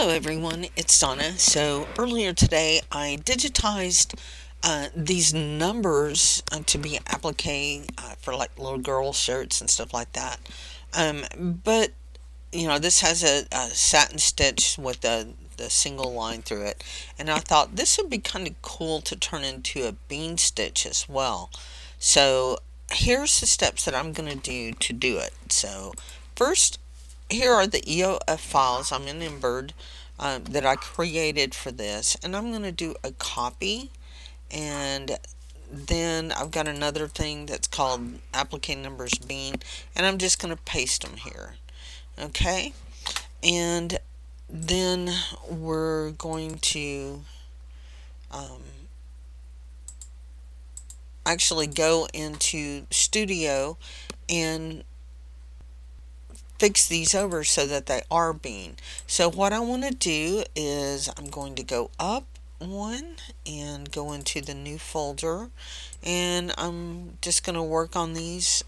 Hello everyone, it's Donna. So earlier today I digitized these numbers to be applique for like little girl shirts and stuff like that. But this has a satin stitch with the single line through it, and I thought this would be kind of cool to turn into a bean stitch as well. So here's the steps that I'm going to do it. So first, here are the EOF files. I'm in Embird that I created for this, and I'm going to do a copy, and then I've got another thing that's called applique numbers bean, and I'm just going to paste them here. Okay, and then we're going to actually go into Studio and fix these over so that they are bean. So what I want to do is I'm going to go up one and go into the new folder, and I'm just going to work on these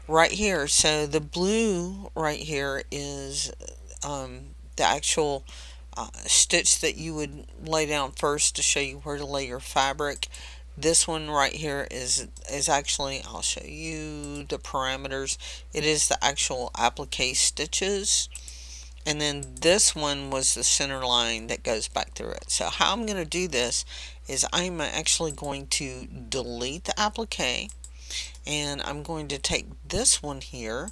right here. So the blue right here is the actual stitch that you would lay down first to show you where to lay your fabric. This one right here is actually, I'll show you the parameters. It is the actual applique stitches, and then this one was the center line that goes back through it. So how I'm going to do this is I'm actually going to delete the applique, and I'm going to take this one here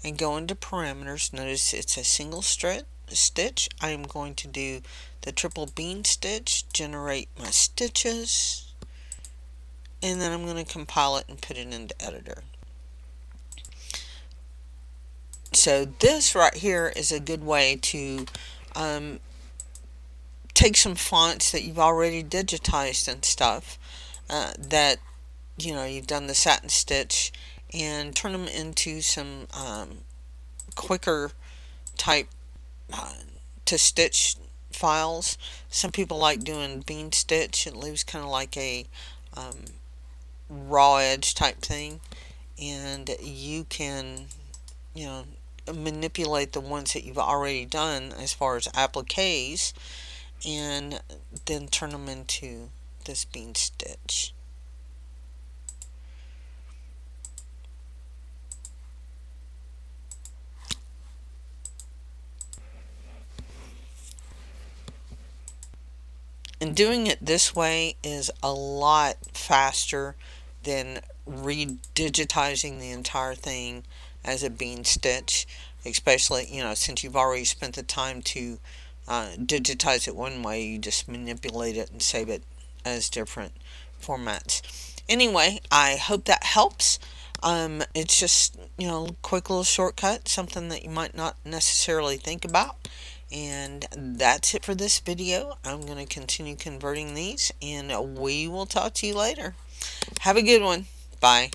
and go into parameters. Notice it's a single stitch. I am going to do the triple bean stitch, generate my stitches, and then I'm going to compile it and put it into editor. So this right here is a good way to take some fonts that you've already digitized and stuff that you've done the satin stitch, and turn them into some quicker type to stitch files. Some people like doing bean stitch. It leaves kind of like a raw edge type thing, and you can manipulate the ones that you've already done as far as appliques, and then turn them into this bean stitch. And doing it this way is a lot faster than redigitizing the entire thing as a bean stitch, especially since you've already spent the time to digitize it one way. You just manipulate it and save it as different formats. Anyway, I hope that helps. It's just quick little shortcut, something that you might not necessarily think about. And that's it for this video. I'm going to continue converting these, and we will talk to you later. Have a good one. Bye.